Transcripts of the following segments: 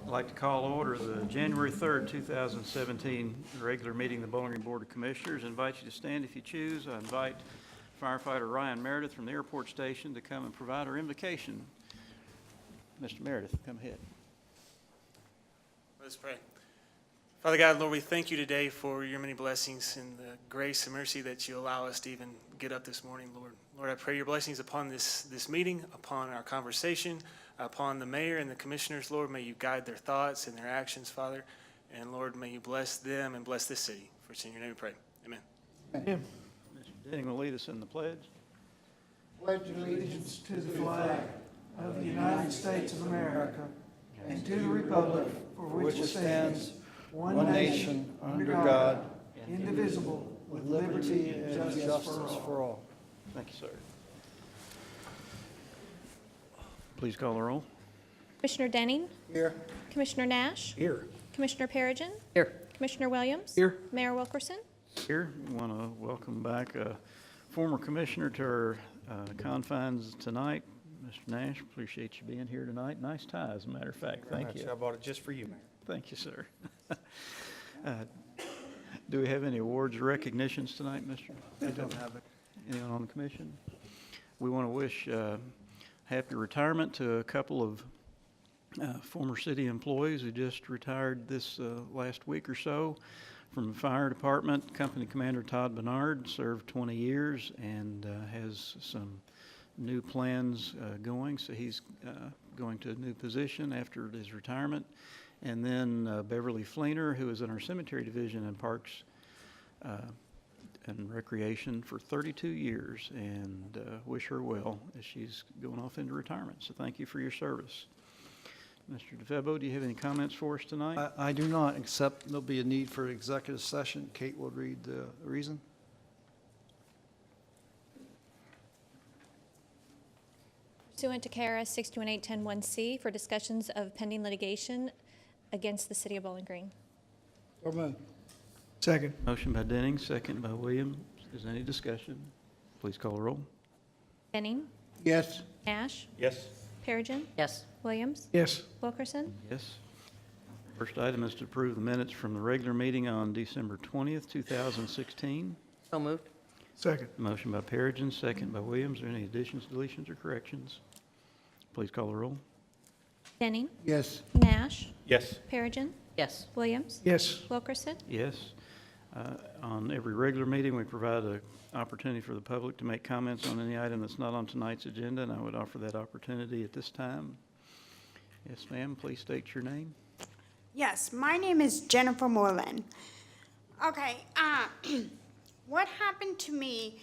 I'd like to call order the January 3rd, 2017 regular meeting of the Bowling Green Board of Commissioners. I invite you to stand if you choose. I invite firefighter Ryan Meredith from the airport station to come and provide our invocation. Mr. Meredith, come ahead. Let's pray. Father God, Lord, we thank you today for your many blessings and the grace and mercy that you allow us to even get up this morning, Lord. Lord, I pray your blessings upon this meeting, upon our conversation, upon the mayor and the commissioners. Lord, may you guide their thoughts and their actions, Father. And Lord, may you bless them and bless this city. For it's in your name we pray. Amen. Amen. Mr. Denning will lead us in the pledge. Pledge allegiance to the flag of the United States of America and to the republic for which it stands, one nation, under God, indivisible, with liberty and justice for all. Thank you, sir. Please call the roll. Commissioner Denning? Here. Commissioner Nash? Here. Commissioner Perigin? Here. Commissioner Williams? Here. Mayor Wilkerson? Here, we want to welcome back a former commissioner to our confines tonight. Mr. Nash, appreciate you being here tonight. Nice tie, as a matter of fact. Thank you. I bought it just for you, Mayor. Thank you, sir. Do we have any awards or recognitions tonight, Mr.? I don't have it. Anyone on the commission? We want to wish happy retirement to a couple of former city employees who just retired this last week or so. From the fire department, Company Commander Todd Bernard served 20 years and has some new plans going, so he's going to a new position after his retirement. And then Beverly Fleener, who is in our cemetery division in Parks and Recreation for 32 years, and wish her well as she's going off into retirement. So thank you for your service. Mr. DeFebo, do you have any comments for us tonight? I do not, except there'll be a need for executive session. Kate will read the reason. Pursuant to KRS 628-101C for discussions of pending litigation against the city of Bowling Green. So moved. Second. Motion by Denning, second by Williams. Is there any discussion? Please call the roll. Denning? Yes. Nash? Yes. Perigin? Yes. Williams? Yes. Wilkerson? Yes. First item is to approve the minutes from the regular meeting on December 20th, 2016. So moved. Second. Motion by Perigin, second by Williams. Are there any additions, deletions, or corrections? Please call the roll. Denning? Yes. Nash? Yes. Perigin? Yes. Williams? Yes. Wilkerson? Yes. On every regular meeting, we provide an opportunity for the public to make comments on any item that's not on tonight's agenda, and I would offer that opportunity at this time. Yes, ma'am. Please state your name. Yes, my name is Jennifer Moreland. Okay, what happened to me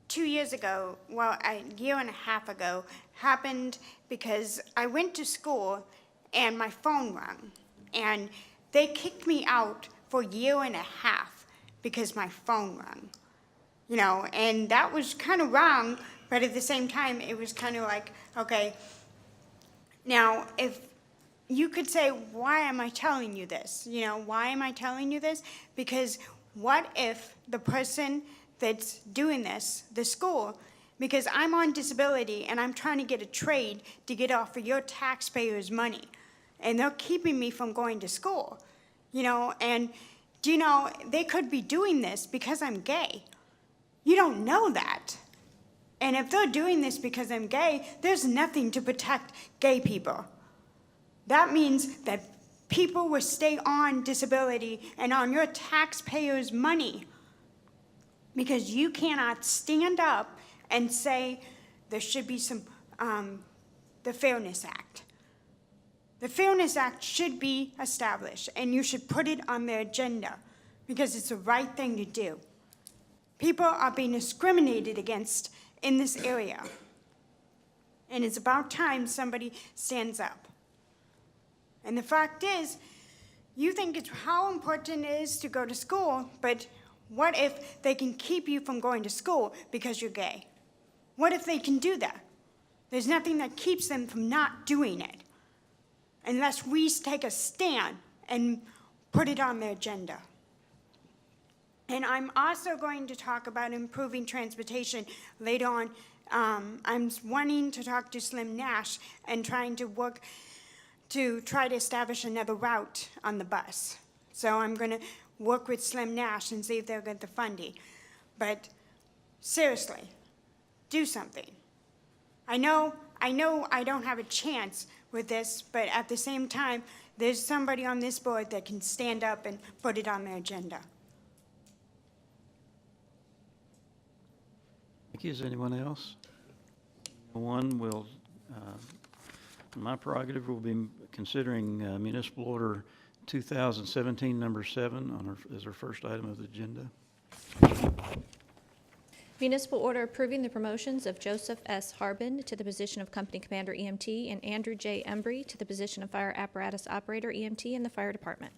2 years ago, well, a year and a half ago, happened because I went to school and my phone rang. And they kicked me out for a year and a half because my phone rang. You know, and that was kind of wrong, but at the same time, it was kind of like, okay, now if you could say, why am I telling you this? You know, why am I telling you this? Because what if the person that's doing this, the school, because I'm on disability and I'm trying to get a trade to get off of your taxpayers' money, and they're keeping me from going to school, you know, and do you know, they could be doing this because I'm gay. You don't know that. And if they're doing this because I'm gay, there's nothing to protect gay people. That means that people will stay on disability and on your taxpayers' money because you cannot stand up and say there should be some, the Fairness Act. The Fairness Act should be established, and you should put it on the agenda because it's the right thing to do. People are being discriminated against in this area, and it's about time somebody stands up. And the fact is, you think it's how important it is to go to school, but what if they can keep you from going to school because you're gay? What if they can do that? There's nothing that keeps them from not doing it, unless we take a stand and put it on the agenda. And I'm also going to talk about improving transportation later on. I'm wanting to talk to Slim Nash and trying to work to try to establish another route on the bus. So I'm going to work with Slim Nash and see if they'll get the funding. But seriously, do something. I know I don't have a chance with this, but at the same time, there's somebody on this board that can stand up and put it on the agenda. Thank you. Is anyone else? No one will, my prerogative will be considering Municipal Order 2017, number 7 as our first item of the agenda. Municipal order approving the promotions of Joseph S. Harbin to the position of Company Commander EMT and Andrew J. Embry to the position of Fire Apparatus Operator EMT in the Fire Department.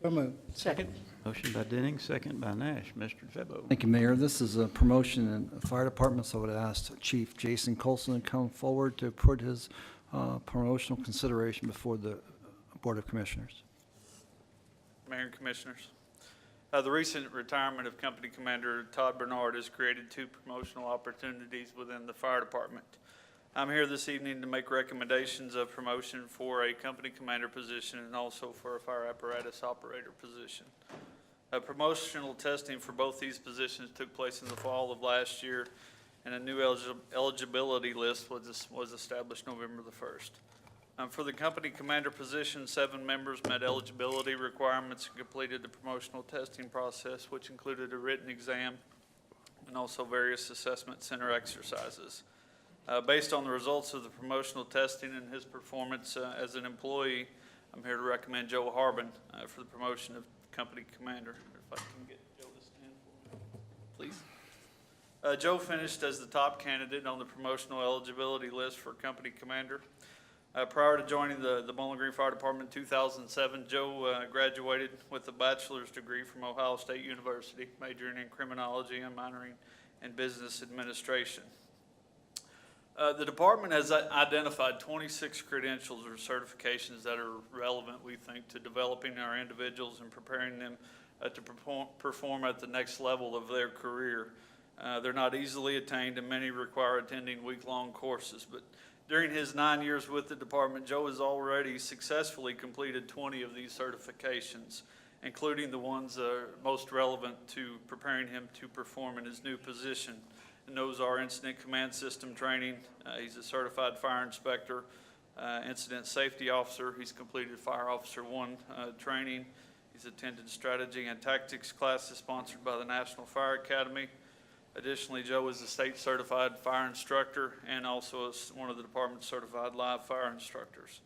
So moved. Second. Motion by Denning, second by Nash. Mr. DeFebo. Thank you, Mayor. This is a promotion in the fire department, so I would ask Chief Jason Colson to come forward to put his promotional consideration before the Board of Commissioners. Mayor and Commissioners. The recent retirement of Company Commander Todd Bernard has created 2 promotional opportunities within the fire department. I'm here this evening to make recommendations of promotion for a Company Commander position and also for a Fire Apparatus Operator position. Promotional testing for both these positions took place in the fall of last year, and a new eligibility list was established November the 1st. For the Company Commander position, 7 members met eligibility requirements and completed the promotional testing process, which included a written exam and also various assessment center exercises. Based on the results of the promotional testing and his performance as an employee, I'm here to recommend Joe Harbin for the promotion of Company Commander. If I can get Joe to stand for me, please. Joe finished as the top candidate on the promotional eligibility list for Company Commander. Prior to joining the Bowling Green Fire Department in 2007, Joe graduated with a bachelor's degree from Ohio State University, majoring in criminology and minoring in business administration. The department has identified 26 credentials or certifications that are relevant, we think, to developing our individuals and preparing them to perform at the next level of their career. They're not easily attained, and many require attending week-long courses. But during his 9 years with the department, Joe has already successfully completed 20 of these certifications, including the ones most relevant to preparing him to perform in his new position. And those are Incident Command System training. He's a certified fire inspector, incident safety officer. He's completed Fire Officer 1 training. He's attended strategy and tactics classes sponsored by the National Fire Academy. Additionally, Joe is a state certified fire instructor and also is one of the department's certified live fire instructors.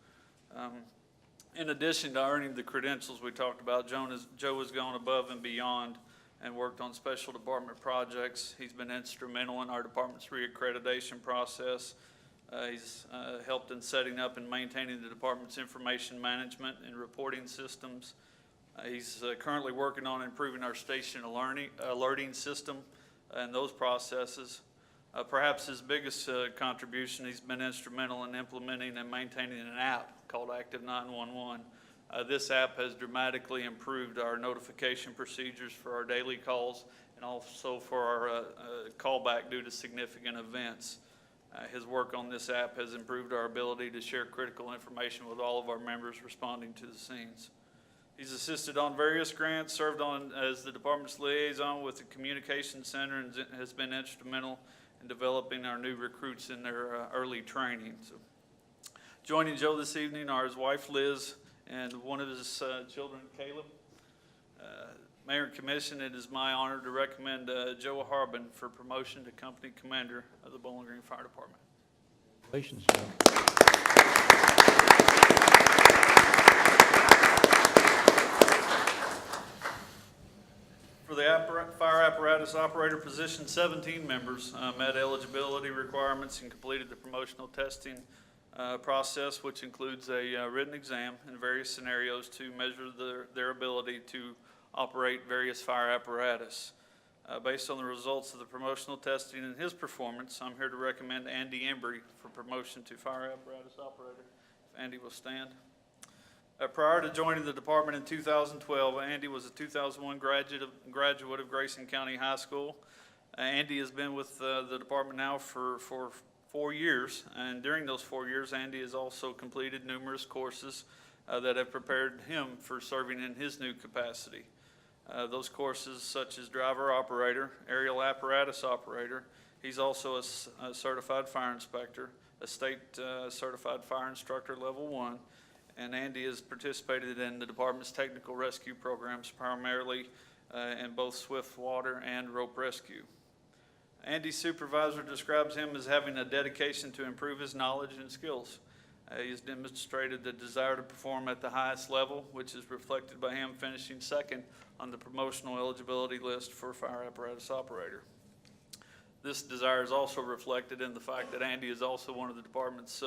In addition to earning the credentials we talked about, Joe has gone above and beyond and worked on special department projects. He's been instrumental in our department's reaccreditation process. He's helped in setting up and maintaining the department's information management and reporting systems. He's currently working on improving our station alerting system and those processes. Perhaps his biggest contribution, he's been instrumental in implementing and maintaining an app called Active 911. This app has dramatically improved our notification procedures for our daily calls and also for our callback due to significant events. His work on this app has improved our ability to share critical information with all of our members responding to the scenes. He's assisted on various grants, served on as the department's liaison with the Communication Center, and has been instrumental in developing our new recruits in their early training. So, joining Joe this evening are his wife Liz and one of his children, Caleb. Mayor and Commission, it is my honor to recommend Joe Harbin for promotion to Company Commander of the Bowling Green Fire Department. Congratulations, Joe. For the Fire Apparatus Operator position, 17 members met eligibility requirements and completed the promotional testing process, which includes a written exam in various scenarios to measure their ability to operate various fire apparatus. Based on the results of the promotional testing and his performance, I'm here to recommend Andy Embry for promotion to Fire Apparatus Operator. If Andy will stand. Prior to joining the department in 2012, Andy was a 2001 graduate of Grayson County High School. Andy has been with the department now for 4 years, and during those 4 years, Andy has also completed numerous courses that have prepared him for serving in his new capacity. Those courses such as driver operator, aerial apparatus operator. He's also a certified fire inspector, a state certified fire instructor level 1, and Andy has participated in the department's technical rescue programs, primarily in both swift water and rope rescue. Andy's supervisor describes him as having a dedication to improve his knowledge and skills. He has demonstrated the desire to perform at the highest level, which is reflected by him finishing second on the promotional eligibility list for fire apparatus operator. This desire is also reflected in the fact that Andy is also one of the department's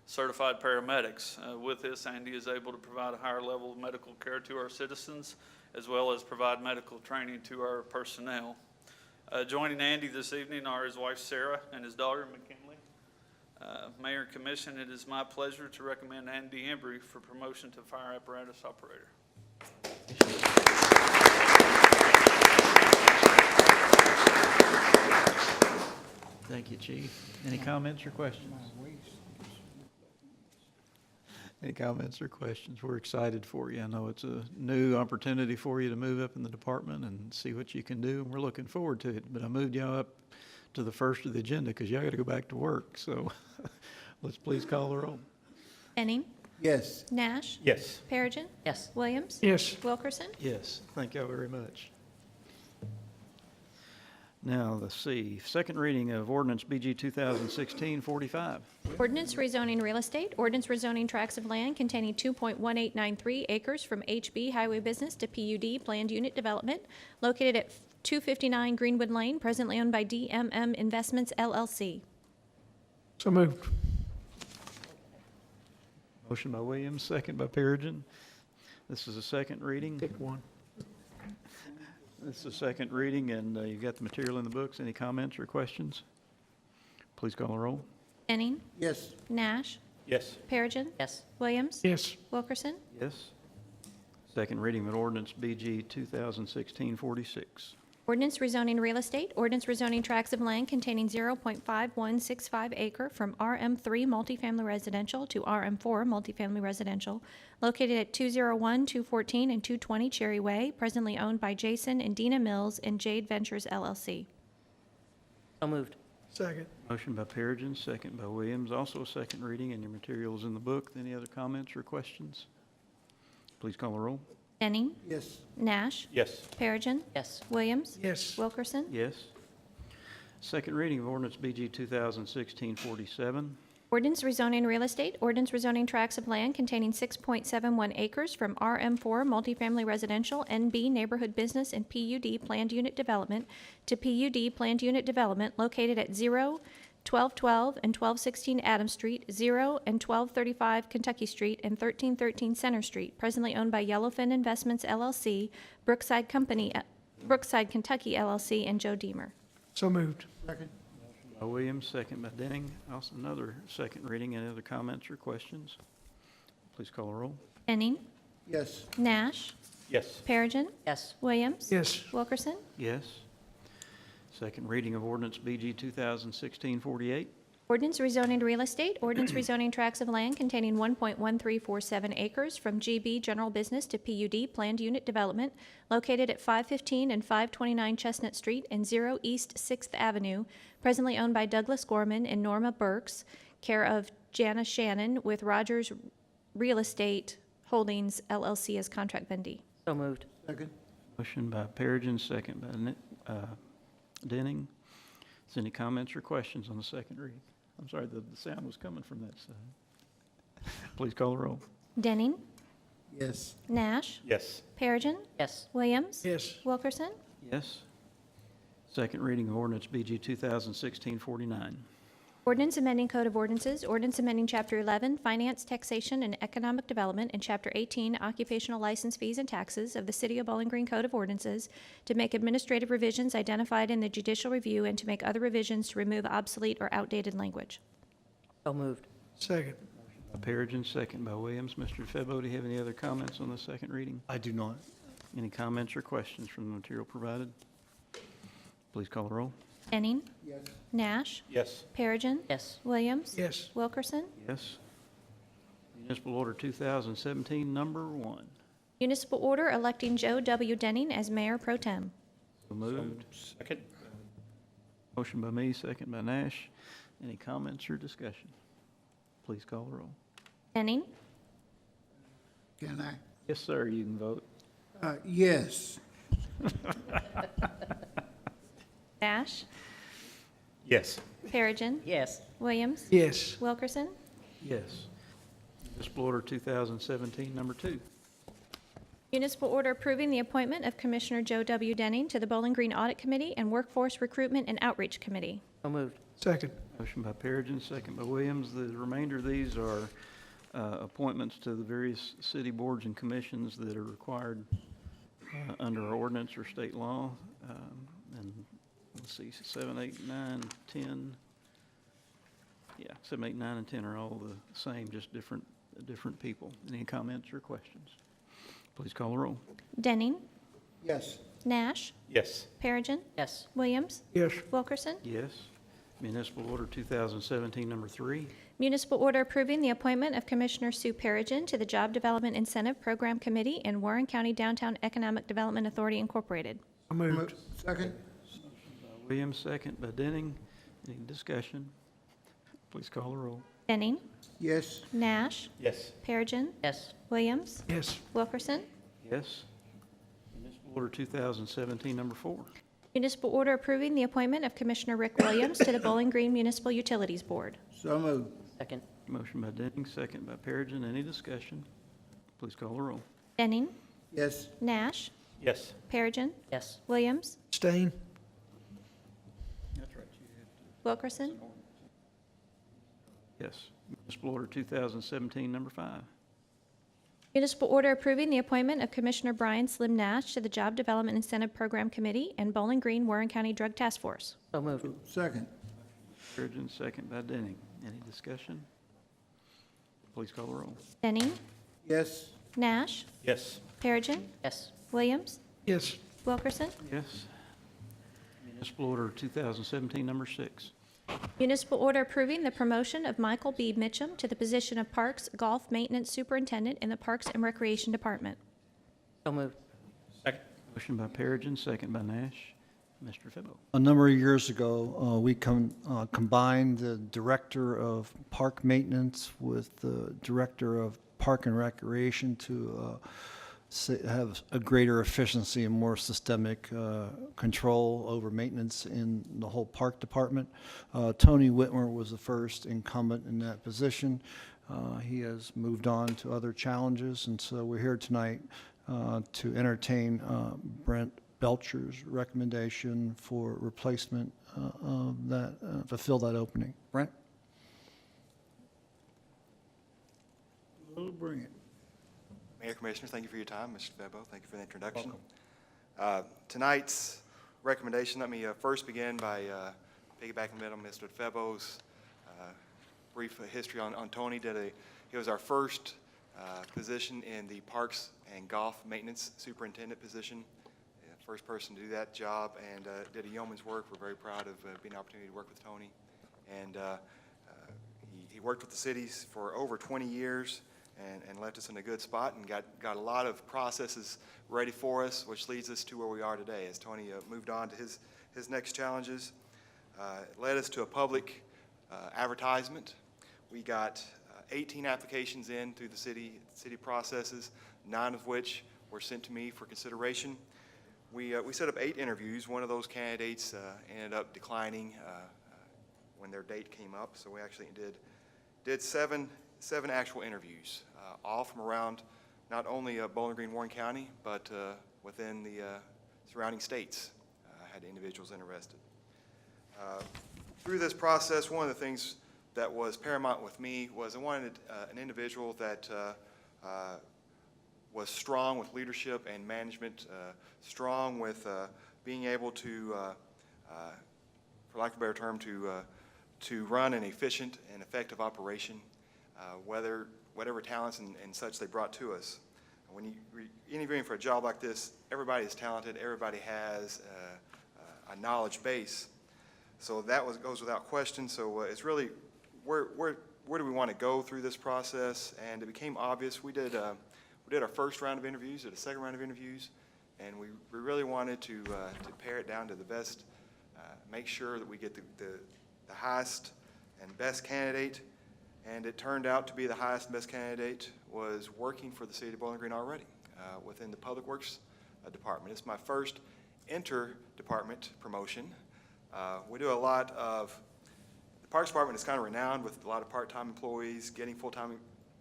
certified paramedics. With this, Andy is able to provide a higher level of medical care to our citizens, as well as provide medical training to our personnel. Joining Andy this evening are his wife Sarah and his daughter McKinley. Mayor and Commission, it is my pleasure to recommend Andy Embry for promotion to fire apparatus operator. Thank you, Chief. Any comments or questions? Any comments or questions? We're excited for you. I know it's a new opportunity for you to move up in the department and see what you can do, and we're looking forward to it. But I moved y'all up to the first of the agenda because y'all got to go back to work. So let's please call the roll. Benning. Yes. Nash. Yes. Perigin. Yes. Williams. Yes. Wilkerson. Yes, thank y'all very much. Now, let's see, second reading of ordinance BG 2016-45. Ordinance rezoning real estate. Ordinance rezoning tracts of land containing 2.1893 acres from HB Highway Business to PUD Planned Unit Development located at 259 Greenwood Lane, presently owned by DMM Investments LLC. So moved. Motion by Williams, second by Perigin. This is a second reading. Pick one. This is a second reading, and you've got the material in the books. Any comments or questions? Please call the roll. Benning. Yes. Nash. Yes. Perigin. Yes. Williams. Yes. Wilkerson. Yes. Second reading of ordinance BG 2016-46. Ordinance rezoning real estate. Ordinance rezoning tracts of land containing 0.5165 acre from RM3 multifamily residential to RM4 multifamily residential located at 201, 214, and 220 Cherry Way, presently owned by Jason and Dina Mills and Jade Ventures LLC. So moved. Second. Motion by Perigin, second by Williams. Also a second reading, and your materials in the book. Any other comments or questions? Please call the roll. Benning. Yes. Nash. Yes. Perigin. Yes. Williams. Yes. Wilkerson. Yes. Second reading of ordinance BG 2016-47. Ordinance rezoning real estate. Ordinance rezoning tracts of land containing 6.71 acres from RM4 multifamily residential, NB neighborhood business, and PUD planned unit development to PUD planned unit development located at 0, 1212 and 1216 Adams Street, 0 and 1235 Kentucky Street, and 1313 Center Street, presently owned by Yellowfin Investments LLC, Brookside Kentucky LLC, and Joe Deemer. So moved. Second. By Williams, second by Denning. Also another second reading. Any other comments or questions? Please call the roll. Benning. Yes. Nash. Yes. Perigin. Yes. Williams. Yes. Wilkerson. Yes. Second reading of ordinance BG 2016-48. Ordinance rezoning real estate. Ordinance rezoning tracts of land containing 1.1347 acres from GB General Business to PUD Planned Unit Development located at 515 and 529 Chestnut Street and 0 East 6th Avenue, presently owned by Douglas Gorman and Norma Burks, care of Jana Shannon, with Rogers Real Estate Holdings LLC as contract vendee. So moved. Second. Motion by Perigin, second by Denning. Is any comments or questions on the second reading? I'm sorry, the sound was coming from that side. Please call the roll. Denning. Yes. Nash. Yes. Perigin. Yes. Williams. Yes. Wilkerson. Yes. Second reading of ordinance BG 2016-49. Ordinance amending Code of Ordinances, ordinance amending Chapter 11, Finance, Taxation, and Economic Development, and Chapter 18, Occupational License Fees and Taxes of the City of Bowling Green Code of Ordinances to make administrative revisions identified in the judicial review and to make other revisions to remove obsolete or outdated language. So moved. Second. By Perigin, second by Williams. Mr. Febo, do you have any other comments on the second reading? I do not. Any comments or questions from the material provided? Please call the roll. Denning. Yes. Nash. Yes. Perigin. Yes. Williams. Yes. Wilkerson. Yes. Municipal Order 2017, number 1. Municipal order electing Joe W. Denning as mayor pro tem. So moved. Second. Motion by me, second by Nash. Any comments or discussion? Please call the roll. Denning. Can I? Yes, sir, you can vote. Yes. Nash. Yes. Perigin. Yes. Williams. Yes. Wilkerson. Yes. Municipal Order 2017, number 2. Municipal order approving the appointment of Commissioner Joe W. Denning to the Bowling Green Audit Committee and Workforce Recruitment and Outreach Committee. So moved. Second. Motion by Perigin, second by Williams. The remainder of these are appointments to the various city boards and commissions that are required under our ordinance or state law. And let's see, 7, 8, 9, 10. Yeah, 7, 8, 9, and 10 are all the same, just different people. Any comments or questions? Please call the roll. Denning. Yes. Nash. Yes. Perigin. Yes. Williams. Yes. Wilkerson. Yes. Municipal Order 2017, number 3. Municipal order approving the appointment of Commissioner Sue Perigin to the Job Development Incentive Program Committee in Warren County Downtown Economic Development Authority Incorporated. Moved. Second. Williams, second by Denning. Any discussion? Please call the roll. Denning. Yes. Nash. Yes. Perigin. Yes. Williams. Yes. Wilkerson. Yes. Municipal Order 2017, number 4. Municipal order approving the appointment of Commissioner Rick Williams to the Bowling Green Municipal Utilities Board. So moved. Second. Motion by Denning, second by Perigin. Any discussion? Please call the roll. Denning. Yes. Nash. Yes. Perigin. Yes. Williams. Stain. That's right. Wilkerson. Yes. Municipal Order 2017, number 5. Municipal order approving the appointment of Commissioner Brian Slim Nash to the Job Development Incentive Program Committee and Bowling Green Warren County Drug Task Force. So moved. Second. Perigin, second by Denning. Any discussion? Please call the roll. Denning. Yes. Nash. Yes. Perigin. Yes. Williams. Yes. Wilkerson. Yes. Municipal Order 2017, number 6. Municipal order approving the promotion of Michael B. Mitchum to the position of Parks Golf Maintenance Superintendent in the Parks and Recreation Department. So moved. Second. Motion by Perigin, second by Nash. Mr. Febo. A number of years ago, we combined the Director of Park Maintenance with the Director of Park and Recreation to have a greater efficiency and more systemic control over maintenance in the whole park department. Tony Whitmer was the first incumbent in that position. He has moved on to other challenges, and so we're here tonight to entertain Brent Belcher's recommendation for replacement of that, to fill that opening. Brent? We'll bring it. Mayor, Commissioners, thank you for your time. Mr. Febo, thank you for the introduction. Tonight's recommendation, let me first begin by piggybacking a bit on Mr. Febo's brief history on Tony. He was our first position in the Parks and Golf Maintenance Superintendent position. First person to do that job, and did a yeoman's work. We're very proud of being an opportunity to work with Tony. And he worked with the cities for over 20 years. And left us in a good spot and got a lot of processes ready for us, which leads us to where we are today. As Tony moved on to his next challenges, it led us to a public advertisement. We got 18 applications in through the city processes, 9 of which were sent to me for consideration. We set up 8 interviews. One of those candidates ended up declining when their date came up, so we actually did seven actual interviews, all from around not only Bowling Green, Warren County, but within the surrounding states. I had individuals interested. Through this process, one of the things that was paramount with me was I wanted an individual that was strong with leadership and management, strong with being able to, for lack of a better term, to run an efficient and effective operation. Whatever talents and such they brought to us. When you're interviewing for a job like this, everybody is talented, everybody has a knowledge base, So that goes without question. So it's really, where do we want to go through this process? And it became obvious. We did our first round of interviews, did a second round of interviews, and we really wanted to pare it down to the best, make sure that we get the highest and best candidate. And it turned out to be the highest and best candidate was working for the city of Bowling Green already within the Public Works Department. It's my first inter-department promotion. We do a lot of, the Parks Department is kind of renowned with a lot of part-time employees getting full-time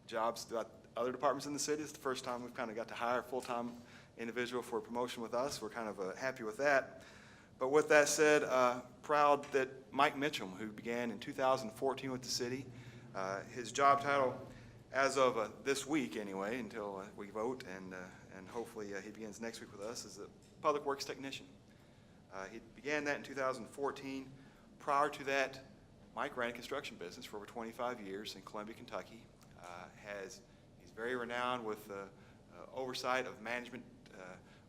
jobs throughout other departments in the city. It's the first time we've kind of got to hire a full-time individual for a promotion with us. We're kind of happy with that. But with that said, proud that Mike Mitchum, who began in 2014 with the city, his job title as of this week anyway, until we vote, and hopefully he begins next week with us, is a Public Works Technician. He began that in 2014. Prior to that, Mike ran a construction business for over 25 years in Columbia, Kentucky. He's very renowned with oversight of management,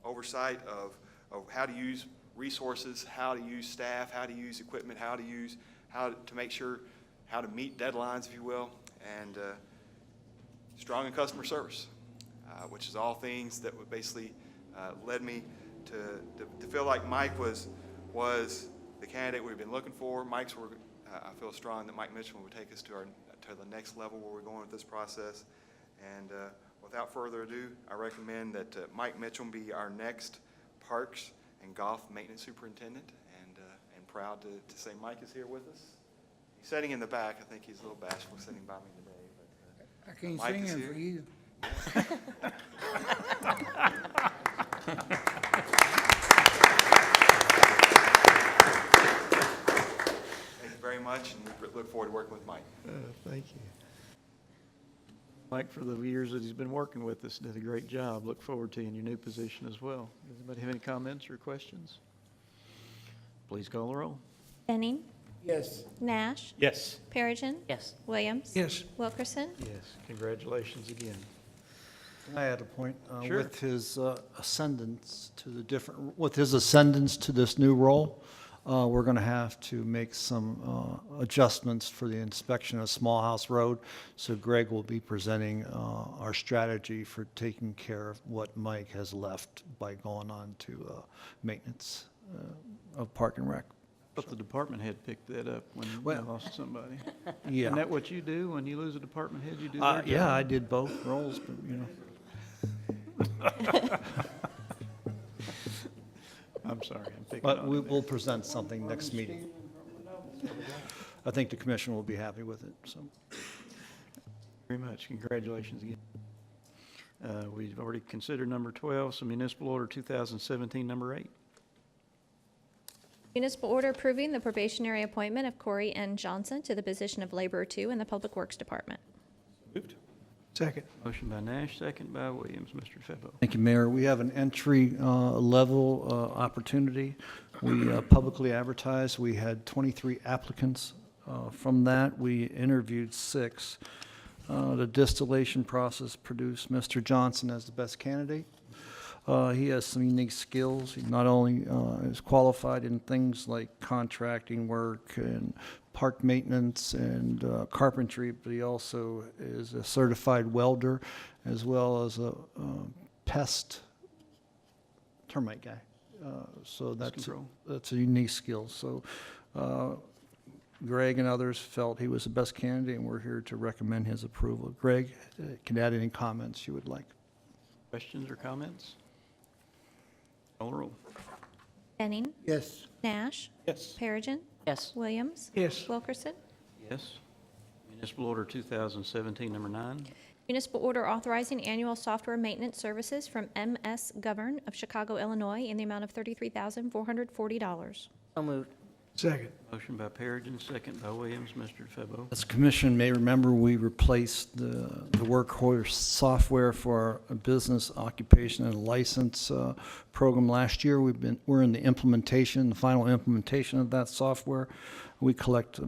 oversight of how to use resources, how to use staff, how to use equipment, how to make sure, how to meet deadlines, if you will, and strong in customer service, which is all things that would basically led me to feel like Mike was the candidate we've been looking for. I feel strong that Mike Mitchell would take us to the next level where we're going with this process. And without further ado, I recommend that Mike Mitchell be our next Parks and Golf Maintenance Superintendent, and proud to say Mike is here with us. He's sitting in the back. I think he's a little bashful sitting by me today. But, I can't Mike sing is it here. for you. Thank you very much, and we look forward to working with Mike. Thank you. Mike, for the years that he's been working with us, did a great job. Look forward to you in your new position as well. Does anybody have any comments or questions? Please call the roll. Benning. Yes. Nash. Yes. Perigin. Yes. Williams. Yes. Wilkerson. Yes, congratulations again. I had a point, Sure. with his ascendance to this new role, we're going to have to make some adjustments for the inspection of Small House Road. So Greg will be presenting our strategy for taking care of what Mike has left by going on to maintenance of Park and Rec. But the department head picked that up when you Well- lost somebody. Yeah. Isn't that what you do when you lose a department head? You do their Yeah, job? I did both roles, but, you know. I'm sorry, I'm picking But on we you there. will present something next meeting. I think the commission will be happy with it, so. Very much. Congratulations again. We've already considered number 12, so municipal order 2017, number 8. Municipal order approving the probationary appointment of Corey N. Johnson to the position of Laborer 2 in the Public Works Department. Moved. Second. Motion by Nash, second by Williams. Mr. Febo. Thank you, Mayor. We have an entry level opportunity. We publicly advertised. We had 23 applicants. From that, we interviewed 6. The distillation process produced Mr. Johnson as the best candidate. He has some unique skills. He not only is qualified in things like contracting work and park maintenance and carpentry, but he also is a certified welder as well as a termite guy. So control. that's a unique skill. So Greg and others felt he was the best candidate, and we're here to recommend his approval. Greg, can add any comments you would like. Questions or comments? Call the roll. Benning. Yes. Nash. Yes. Perigin. Yes. Williams. Yes. Wilkerson. Yes. Municipal order 2017, number 9. Municipal order authorizing annual software maintenance services from MS Govern of Chicago, Illinois in the amount of $33,440. So moved. Second. Motion by Perigin, second by Williams. Mr. Febo. As the commission may remember, we replaced the Workhorse software for our business occupation and license program last year. We're in the implementation, the final implementation of that software. We collect,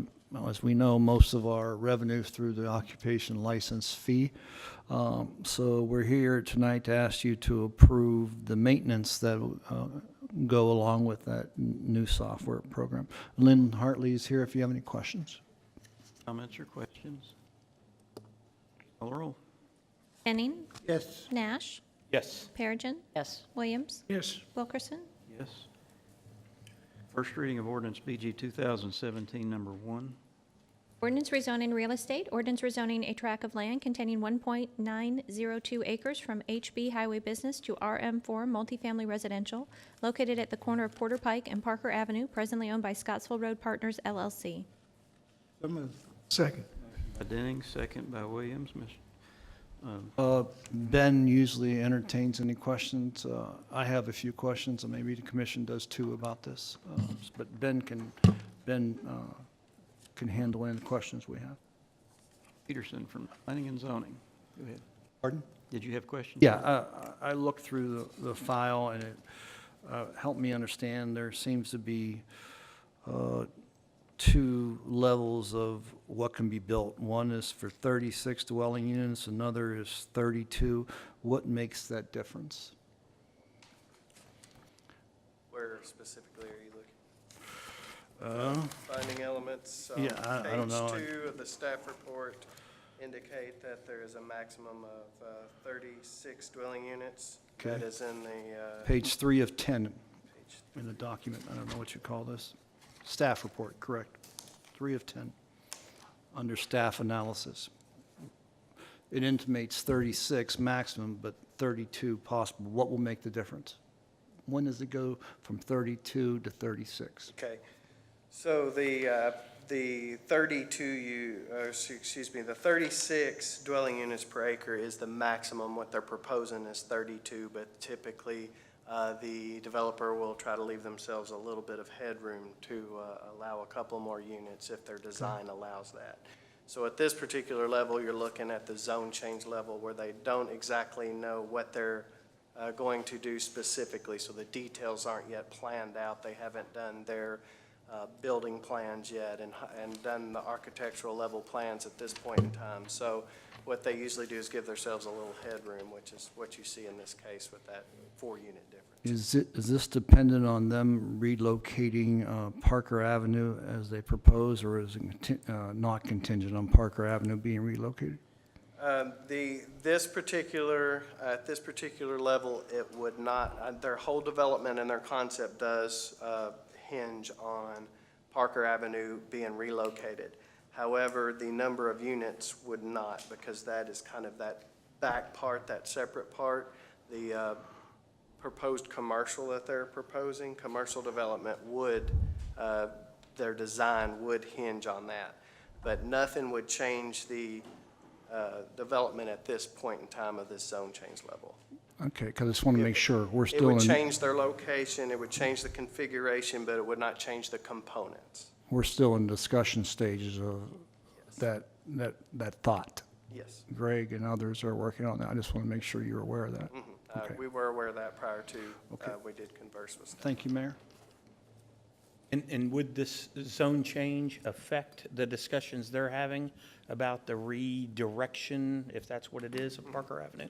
as we know, most of our revenue through the occupation license fee. So we're here tonight to ask you to approve the maintenance that go along with that new software program. Lynn Hartley is here if you have any questions. Comments or questions? Call the roll. Denning. Yes. Nash. Yes. Perigin. Yes. Williams. Yes. Wilkerson. Yes. First reading of ordinance BG 2017, number 1. Ordinance rezoning real estate. Ordinance rezoning a tract of land containing 1.902 acres from HB Highway Business to RM4 Multifamily Residential, located at the corner of Porter Pike and Parker Avenue, presently owned by Scottsville Road Partners, LLC. So moved. Second. By Denning, second by Williams. Ben usually entertains any questions. I have a few questions, and maybe the commission does too about this. But Ben can handle any questions we have. Peterson from Planning and Zoning. Go ahead. Pardon? Did you have questions? Yeah, I looked through the file, and it helped me understand there seems to be 2 levels of what can be built. One is for 36 dwelling units, another is 32. What makes that difference? Where specifically are you Uh, looking? Finding elements. yeah, I don't know. Page 2 of the staff report indicate that there is a maximum of 36 dwelling units. That Okay. is in the Page 3 of 10 page. in the document. I don't know what you call this. Staff report, correct. 3 of 10, under staff analysis. It intimates 36 maximum, but 32 possible. What will make the difference? When does it go from 32 to 36? Okay, so the 36 dwelling units per acre is the maximum. What they're proposing is 32, but typically the developer will try to leave themselves a little bit of headroom to allow a couple more units if their design allows that. So at this particular level, you're looking at the zone change level where they don't exactly know what they're going to do specifically, so the details aren't yet planned out. They haven't done their building plans yet and done the architectural level plans at this point in time. So what they usually do is give themselves a little headroom, which is what you see in this case with that 4-unit difference. Is this dependent on them relocating Parker Avenue as they propose, or is it not contingent on Parker Avenue being relocated? At this particular level, it would not, their whole development and their concept does hinge on Parker Avenue being relocated. However, the number of units would not, because that is kind of that back part, that separate part. The proposed commercial that they're proposing, commercial development would, their design would hinge on that. But nothing would change the development at this point in time of this zone change level. Okay, because I just want to make sure we're It still would in, change their location, it would change the configuration, but it would not change the components. we're still in discussion stages of that thought. Yes. Greg and others are working on that. I just want to make sure you're aware of that. Okay. We were aware of that prior to, Okay. we did converse with staff. Thank you, Mayor. And would this zone change affect the discussions they're having about the redirection, if that's what it is, of Parker Avenue?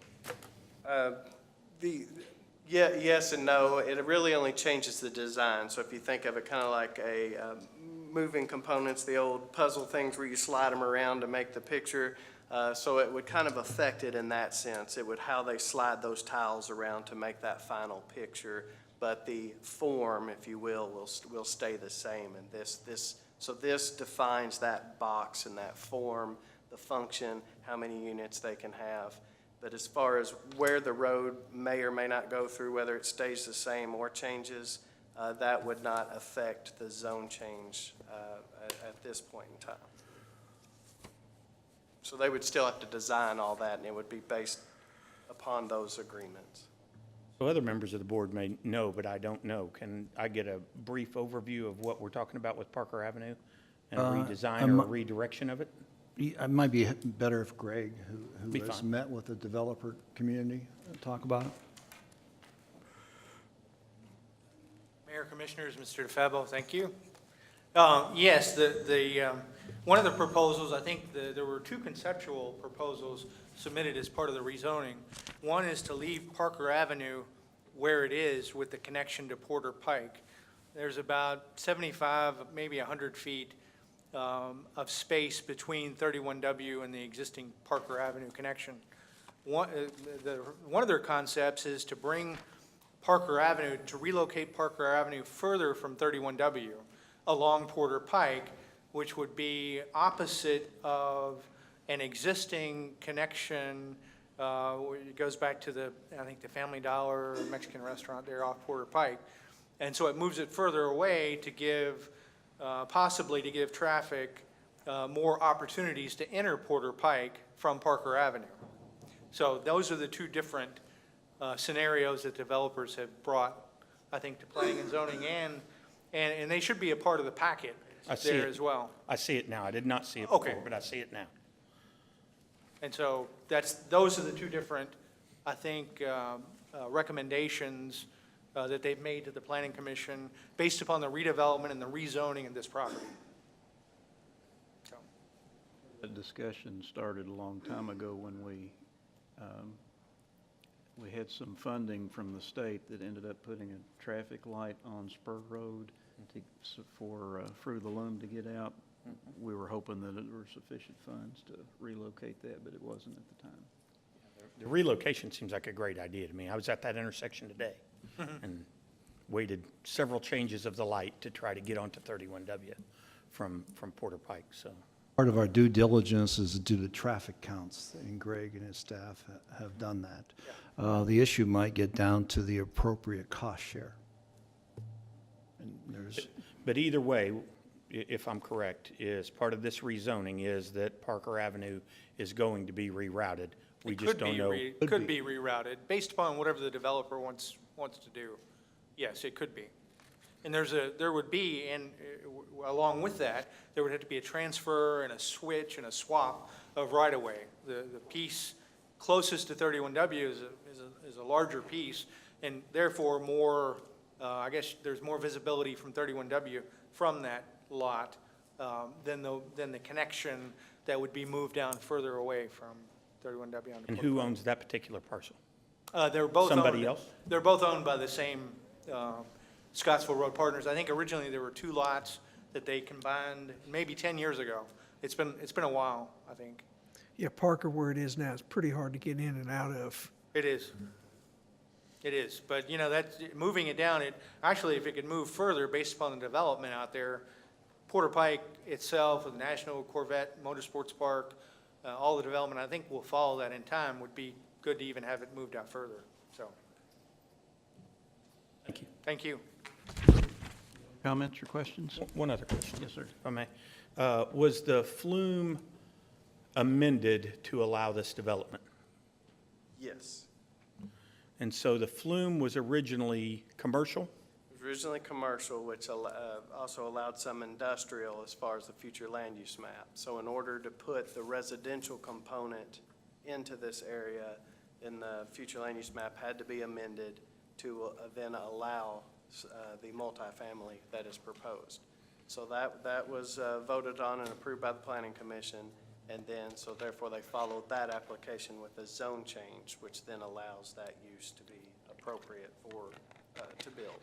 Yes and no. It really only changes the design. So if you think of it kind of like a moving components, the old puzzle things where you slide them around to make the picture. So it would kind of affect it in that sense. It would how they slide those tiles around to make that final picture. But the form, if you will stay the same. And so this defines that box and that form, the function, how many units they can have. But as far as where the road may or may not go through, whether it stays the same or changes, that would not affect the zone change at this point in time. So they would still have to design all that, and it would be based upon those agreements. So other members of the board may know, but I don't know. Can I get a brief overview of what we're talking about with Parker Avenue and a redesign or a redirection of it? It might be better if Greg, Be who has fine. met with the developer community, talk about it. Mayor, Commissioners, Mr. DeFebo, thank you. Yes, one of the proposals, I think there were 2 conceptual proposals submitted as part of the rezoning. One is to leave Parker Avenue where it is with the connection to Porter Pike. There's about 75, maybe 100 feet of space between 31W and the existing Parker Avenue connection. One of their concepts is to bring Parker Avenue, to relocate Parker Avenue further from 31W along Porter Pike, which would be opposite of an existing connection. It goes back to I think the Family Dollar Mexican restaurant there off Porter Pike. And so it moves it further away to give, possibly to give traffic more opportunities to enter Porter Pike from Parker Avenue. So those are the two different scenarios that developers have brought, I think, to planning and zoning, and they should be a part of the packet I see there it. as well. I see it now. I did not see it Okay. before, but I see it now. And so those are the two different, I think, recommendations that they've made to the Planning Commission based upon the redevelopment and the rezoning of this property. So, The discussion started a long time ago when we had some funding from the state that ended up putting a traffic light on Spur Road for Fruit of the Loom to get out. We were hoping that there were sufficient funds to relocate that, but it wasn't at the time. The relocation seems like a great idea to me. I was at that intersection today and waited several changes of the light to try to get onto 31W from Porter Pike, so. Part of our due diligence is to do the traffic counts, and Greg and his staff have done that. The issue might get down to the appropriate cost share. And there's, But either way, if I'm correct, is part of this rezoning is that Parker Avenue is going to be rerouted. We just don't know. Could be rerouted, based upon whatever the developer wants to do. Yes, it could be. And there would be, and along with that, there would have to be a transfer and a switch and a swap of right-of-way. The piece closest to 31W is a larger piece, and therefore more, I guess there's more visibility from 31W from that lot than the connection that would be moved down further away from 31W. And who owns that particular parcel? They're both Somebody owned- else? They're both owned by the same Scottsville Road Partners. I think originally there were two lots that they combined maybe 10 years ago. It's been a while, I think. Yeah, Parker, where it is now, is pretty hard to get in and out of. It is. It is. But, that's moving it down. Actually, if it could move further based upon the development out there, Porter Pike itself, with the National Corvette Motorsports Park, all the development, I think will follow that in time, would be good to even have it moved out further. So, Thank you. thank you. Comments or questions? One other question. Yes, sir. If I may. Was the flume amended to allow this development? Yes. And so the flume was originally commercial? It was originally commercial, which also allowed some industrial as far as the future land use map. So in order to put the residential component into this area, then the future land use map had to be amended to then allow the multifamily that is proposed. So that was voted on and approved by the Planning Commission, and then, so therefore they followed that application with a zone change, which then allows that use to be appropriate for, to build.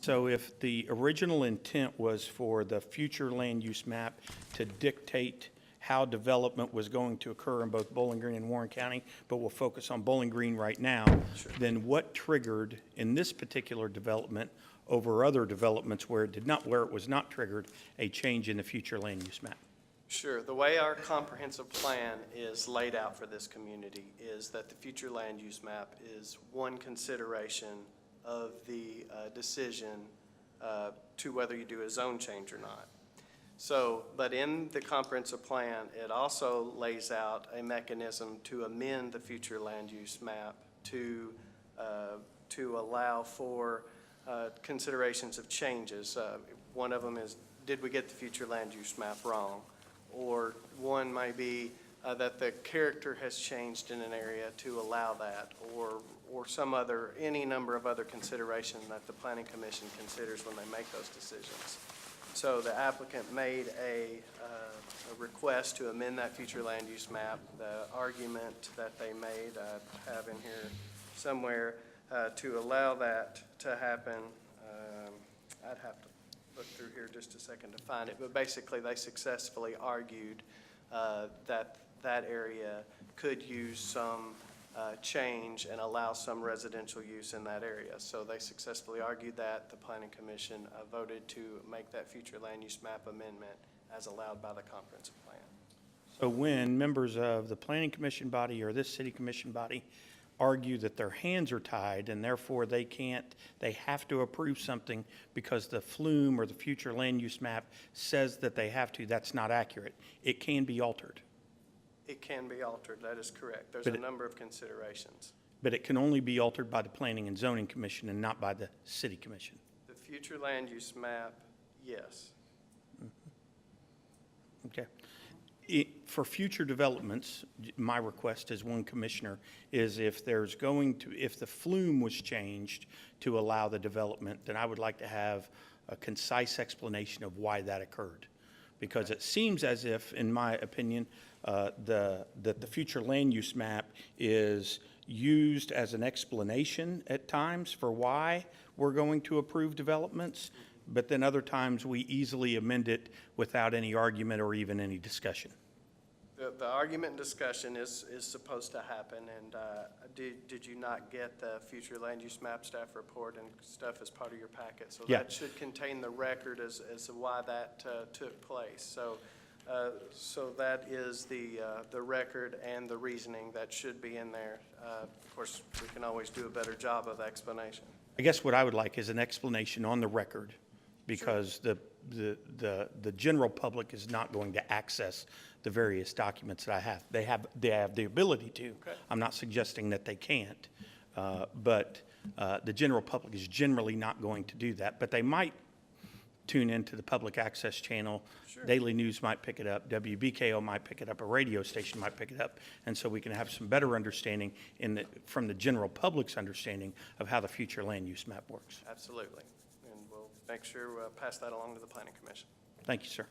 So if the original intent was for the future land use map to dictate how development was going to occur in both Bowling Green and Warren County, but we'll focus on Bowling Green right now, then what triggered in this particular development over other developments where it was not triggered, a change in the future land use map? Sure. The way our comprehensive plan is laid out for this community is that the future land use map is one consideration of the decision to whether you do a zone change or not. So, but in the comprehensive plan, it also lays out a mechanism to amend the future land use map to allow for considerations of changes. One of them is, did we get the future land use map wrong? Or one may be that the character has changed in an area to allow that, or some other, any number of other considerations that the Planning Commission considers when they make those decisions. So the applicant made a request to amend that future land use map. The argument that they made, I have in here somewhere, to allow that to happen. I'd have to look through here just a second to find it, but basically they successfully argued that that area could use some change and allow some residential use in that area. So they successfully argued that. The Planning Commission voted to make that future land use map amendment as allowed by the comprehensive plan. So when members of the Planning Commission body or this city commission body argue that their hands are tied and therefore they have to approve something because the flume or the future land use map says that they have to, that's not accurate. It can be altered. It can be altered, that is correct. There's But a it- number of considerations. But it can only be altered by the Planning and Zoning Commission and not by the City Commission. The future land use map, yes. Okay. For future developments, my request as one commissioner is if if the flume was changed to allow the development, then I would like to have a concise explanation of why that occurred. Because it seems as if, in my opinion, that the future land use map is used as an explanation at times for why we're going to approve developments, but then other times we easily amend it without any argument or even any discussion. The argument and discussion is supposed to happen, and did you not get the future land use map staff report and stuff as part of your packet? So Yeah. that should contain the record as to why that took place. So that is the record and the reasoning that should be in there. Of course, we can always do a better job of explanation. I guess what I would like is an explanation on the record, because the general public is not going to access the various documents that I have. They have the ability to. Okay. I'm not suggesting that they can't, but the general public is generally not going to do that. But they might tune into the public access channel. Sure. Daily News might pick it up. WBKO might pick it up. A radio station might pick it up. And so we can have some better understanding from the general public's understanding of how the future land use map works. Absolutely. And we'll make sure we'll pass that along to the Planning Commission. Thank you, sir.